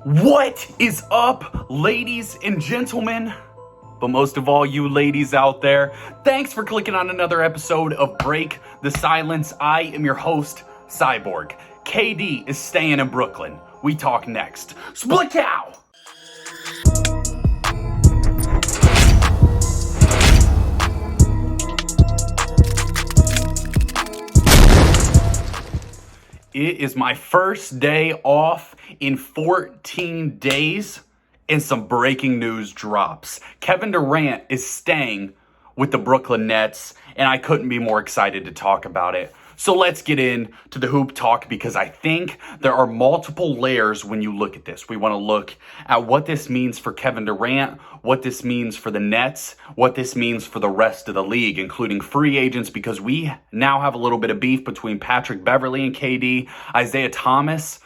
What is up, ladies and gentlemen? But most of all, you ladies out there, thanks for clicking on another episode of Break the Silence. I am your host, Cyborg. KD is staying in Brooklyn. We talk next. Split cow! It is my first day off in 14 days, and some breaking news drops. Kevin Durant is staying with the Brooklyn Nets, and I couldn't be more excited to talk about it. So let's get into the hoop talk, because I think there are multiple layers when you look at this. We want to look at what this means for Kevin Durant, what this means for the Nets, what this means for the rest of the league, including free agents, because we now have a little bit of beef between Patrick Beverley and KD. Isaiah Thomas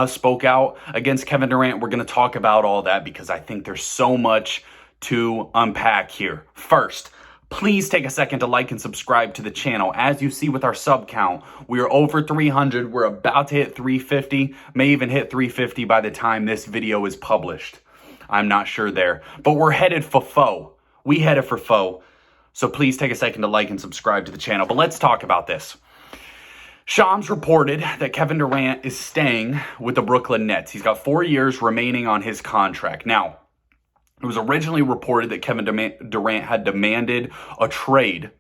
spoke out against Kevin Durant. We're going to talk about all that because I think there's so much to unpack here. First, please take a second to like and subscribe to the channel. As you see with our sub count, we are over 300. We're about to hit 350, may even hit 350 by the time this video is published. I'm not sure there, but we're headed for foe. We headed for foe. So please take a second to like and subscribe to the channel. But let's talk about this. Shams reported that Kevin Durant is staying with the Brooklyn Nets. He's got 4 years remaining on his contract. Now, it was originally reported that Kevin Durant had demanded a trade,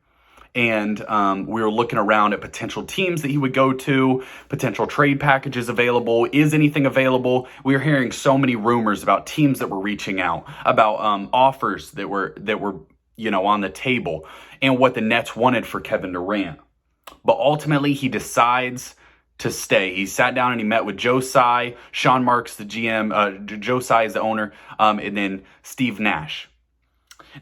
and we were looking around at potential teams that he would go to, potential trade packages available. Is anything available? We were hearing so many rumors about teams that were reaching out, about offers that were on the table, and what the Nets wanted for Kevin Durant. But ultimately, he decides to stay. He sat down and he met with Joe Tsai, Sean Marks, the GM, Joe Tsai is the owner, and then Steve Nash.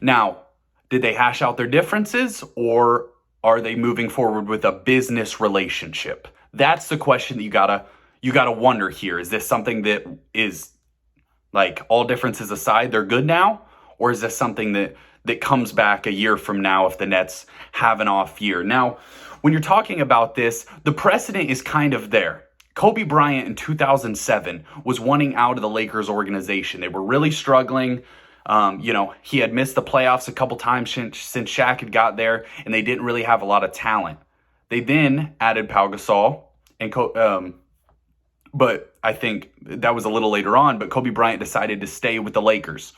Now, did they hash out their differences, or are they moving forward with a business relationship? That's the question that you gotta wonder here. Is this something that is, like, all differences aside, they're good now? Or is this something that comes back a year from now if the Nets have an off year? Now, when you're talking about this, the precedent is kind of there. Kobe Bryant in 2007 was wanting out of the Lakers organization. They were really struggling. He had missed the playoffs a couple times since Shaq had got there, and they didn't really have a lot of talent. They then added Pau Gasol, but I think that was a little later on, but Kobe Bryant decided to stay with the Lakers.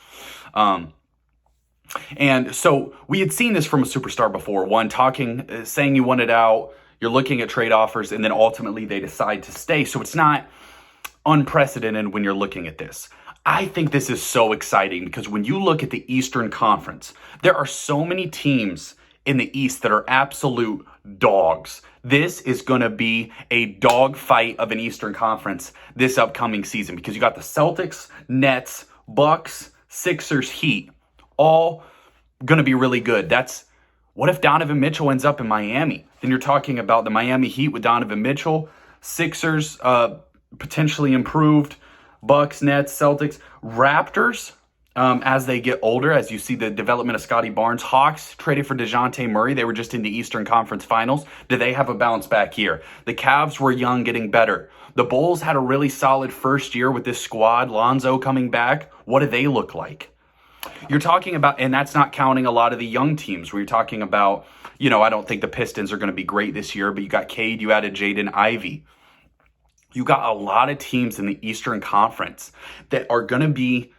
And so we had seen this from a superstar before. One saying you wanted out, you're looking at trade offers, and then ultimately they decide to stay. So it's not unprecedented when you're looking at this. I think this is so exciting because when you look at the Eastern Conference, there are so many teams in the East that are absolute dogs. This is going to be a dog fight of an Eastern Conference this upcoming season, because you got the Celtics, Nets, Bucks, Sixers, Heat, all going to be really good. What if Donovan Mitchell ends up in Miami? Then you're talking about the Miami Heat with Donovan Mitchell, Sixers potentially improved, Bucks, Nets, Celtics, Raptors as they get older, as you see the development of Scotty Barnes. Hawks traded for DeJounte Murray. They were just in the Eastern Conference Finals. Do they have a bounce back here? The Cavs were young, getting better. The Bulls had a really solid first year with this squad. Lonzo coming back. What do they look like? You're talking about, and that's not counting a lot of the young teams where you're talking about, I don't think the Pistons are going to be great this year, but you got Cade, you added Jaden Ivey. You got a lot of teams in the Eastern Conference that are going to be,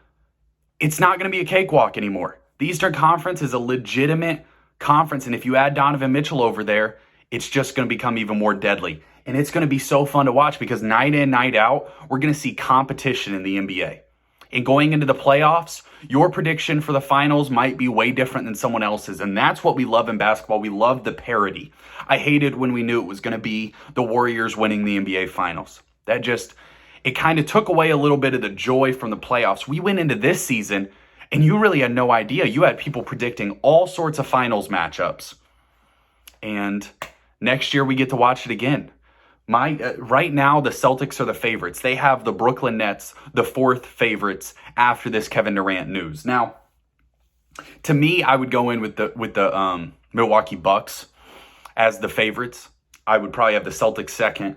it's not going to be a cakewalk anymore. The Eastern Conference is a legitimate conference, and if you add Donovan Mitchell over there, it's just going to become even more deadly. And it's going to be so fun to watch because night in, night out, we're going to see competition in the NBA. And going into the playoffs, your prediction for the finals might be way different than someone else's. And that's what we love in basketball. We love the parity. I hated when we knew it was going to be the Warriors winning the NBA finals. It kind of took away a little bit of the joy from the playoffs. We went into this season and you really had no idea. You had people predicting all sorts of finals matchups. And next year we get to watch it again. Right now, the Celtics are the favorites. They have the Brooklyn Nets, the fourth favorites after this Kevin Durant news. Now, to me, I would go in with the Milwaukee Bucks as the favorites. I would probably have the Celtics second,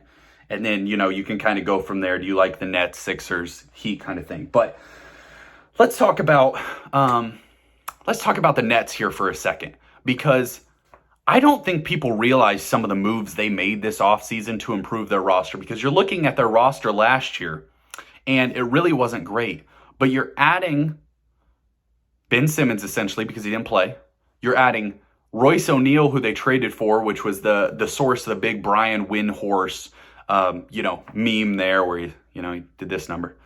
And then, you can kind of go from there. Do you like the Nets, Sixers, Heat kind of thing? But let's talk about the Nets here for a second, because I don't think people realize some of the moves they made this offseason to improve their roster, because you're looking at their roster last year and it really wasn't great. But you're adding Ben Simmons essentially because he didn't play. You're adding Royce O'Neal, who they traded for, which was the source of the big Brian Windhorse meme there where he did this number.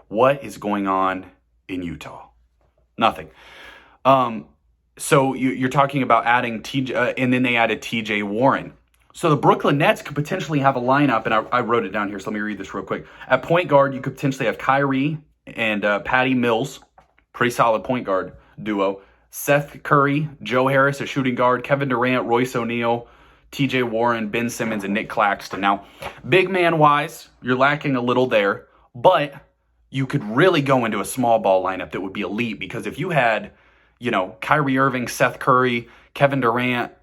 What is going on in Utah? Nothing. So you're talking about adding TJ, and then they added TJ Warren. So the Brooklyn Nets could potentially have a lineup, and I wrote it down here, so let me read this real quick. At point guard, you could potentially have Kyrie and Patty Mills, pretty solid point guard duo. Seth Curry, Joe Harris, a shooting guard, Kevin Durant, Royce O'Neal, TJ Warren, Ben Simmons, and Nick Claxton. Now, big man-wise, you're lacking a little there, but you could really go into a small ball lineup that would be elite, because if you had, Kyrie Irving, Seth Curry, Kevin Durant,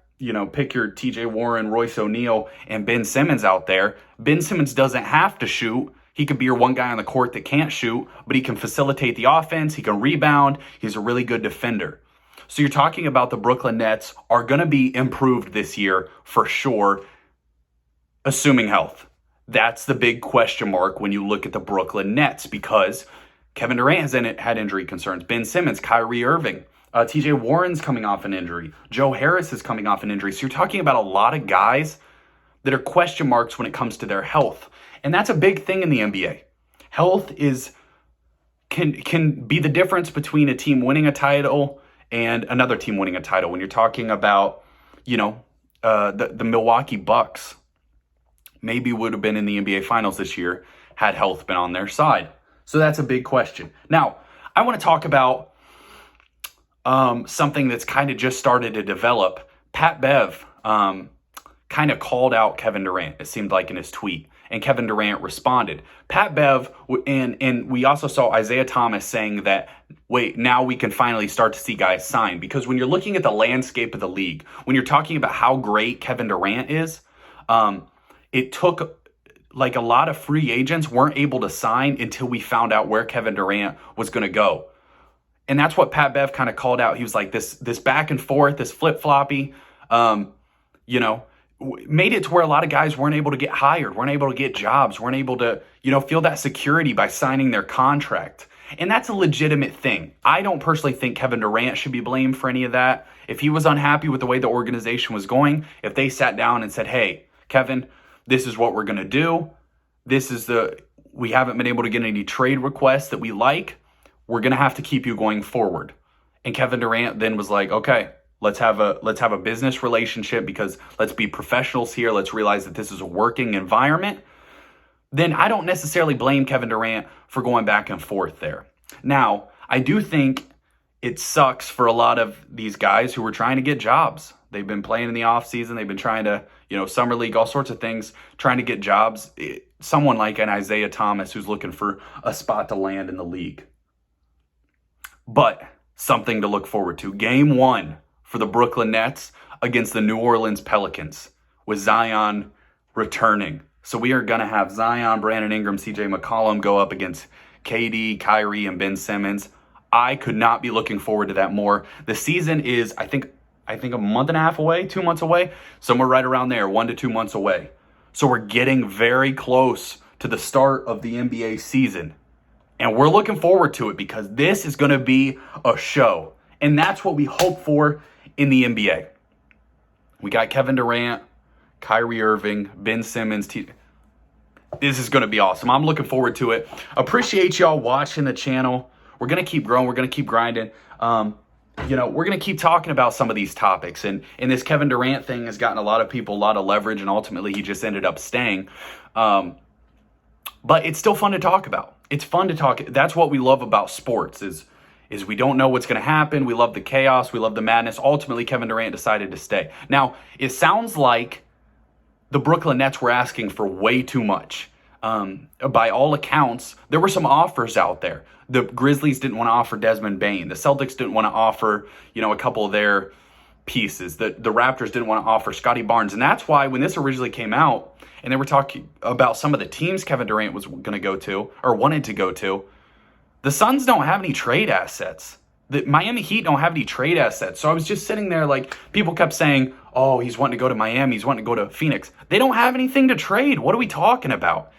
pick your TJ Warren, Royce O'Neal, and Ben Simmons out there. Ben Simmons doesn't have to shoot. He could be your one guy on the court that can't shoot, but he can facilitate the offense. He can rebound. He's a really good defender. So you're talking about the Brooklyn Nets are going to be improved this year for sure, assuming health. That's the big question mark when you look at the Brooklyn Nets, because Kevin Durant has had injury concerns. Ben Simmons, Kyrie Irving, TJ Warren's coming off an injury. Joe Harris is coming off an injury. So you're talking about a lot of guys that are question marks when it comes to their health. And that's a big thing in the NBA. Health can be the difference between a team winning a title and another team winning a title. When you're talking about, the Milwaukee Bucks maybe would have been in the NBA Finals this year had health been on their side. So that's a big question. Now, I want to talk about something that's kind of just started to develop. Pat Bev kind of called out Kevin Durant, it seemed like, in his tweet, and Kevin Durant responded. Pat Bev, and we also saw Isaiah Thomas saying that, wait, now we can finally start to see guys sign. Because when you're looking at the landscape of the league, when you're talking about how great Kevin Durant is, it took like a lot of free agents weren't able to sign until we found out where Kevin Durant was going to go. And that's what Pat Bev kind of called out. He was like, this back and forth, this flip-floppy, made it to where a lot of guys weren't able to get hired, weren't able to get jobs, weren't able to, feel that security by signing their contract. And that's a legitimate thing. I don't personally think Kevin Durant should be blamed for any of that. If he was unhappy with the way the organization was going, if they sat down and said, hey, Kevin, this is what we're going to do. We haven't been able to get any trade requests that we like. We're going to have to keep you going forward. And Kevin Durant then was like, okay, let's have a business relationship, because let's be professionals here. Let's realize that this is a working environment. Then I don't necessarily blame Kevin Durant for going back and forth there. Now, I do think it sucks for a lot of these guys who were trying to get jobs. They've been playing in the offseason. They've been trying to, summer league, all sorts of things, trying to get jobs. Someone like an Isaiah Thomas who's looking for a spot to land in the league. But something to look forward to. Game 1 for the Brooklyn Nets against the New Orleans Pelicans with Zion returning. So we are going to have Zion, Brandon Ingram, CJ McCollum go up against KD, Kyrie, and Ben Simmons. I could not be looking forward to that more. The season is, I think a month and a half away, 2 months away, somewhere right around there, 1 to 2 months away. So we're getting very close to the start of the NBA season. And we're looking forward to it, because this is going to be a show. And that's what we hope for in the NBA. We got Kevin Durant, Kyrie Irving, Ben Simmons. This is going to be awesome. I'm looking forward to it. Appreciate y'all watching the channel. We're going to keep growing. We're going to keep grinding. We're going to keep talking about some of these topics. And this Kevin Durant thing has gotten a lot of people a lot of leverage, and ultimately he just ended up staying. But it's still fun to talk about. It's fun to talk. That's what we love about sports is we don't know what's going to happen. We love the chaos. We love the madness. Ultimately, Kevin Durant decided to stay. Now, it sounds like the Brooklyn Nets were asking for way too much. By all accounts, there were some offers out there. The Grizzlies didn't want to offer Desmond Bane. The Celtics didn't want to offer, a couple of their, pieces that the Raptors didn't want to offer Scotty Barnes. And that's why when this originally came out and they were talking about some of the teams Kevin Durant was going to go to or wanted to go to, the Suns don't have any trade assets. The Miami Heat don't have any trade assets. So I was just sitting there like people kept saying, oh, he's wanting to go to Miami. He's wanting to go to Phoenix. They don't have anything to trade. What are we talking about?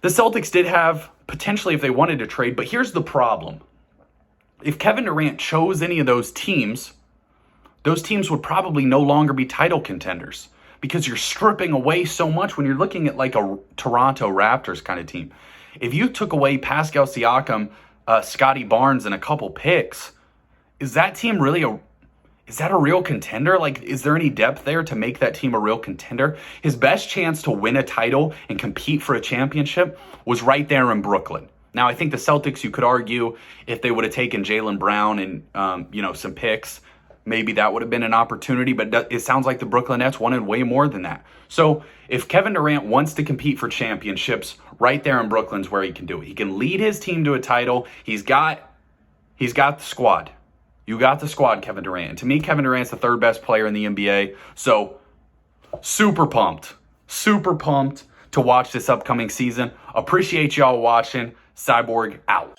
The Celtics did have potentially if they wanted to trade, but here's the problem. If Kevin Durant chose any of those teams would probably no longer be title contenders because you're stripping away so much when you're looking at like a Toronto Raptors kind of team. If you took away Pascal Siakam, Scotty Barnes, and a couple picks, is that team really is that a real contender? Like, is there any depth there to make that team a real contender? His best chance to win a title and compete for a championship was right there in Brooklyn. Now, I think the Celtics, you could argue, if they would have taken Jaylen Brown and some picks, maybe that would have been an opportunity, but it sounds like the Brooklyn Nets wanted way more than that. So if Kevin Durant wants to compete for championships, right there in Brooklyn's where he can do it. He can lead his team to a title. He's got the squad. You got the squad, Kevin Durant. And to me, Kevin Durant's the third best player in the NBA. So super pumped to watch this upcoming season. Appreciate y'all watching. Cyborg out.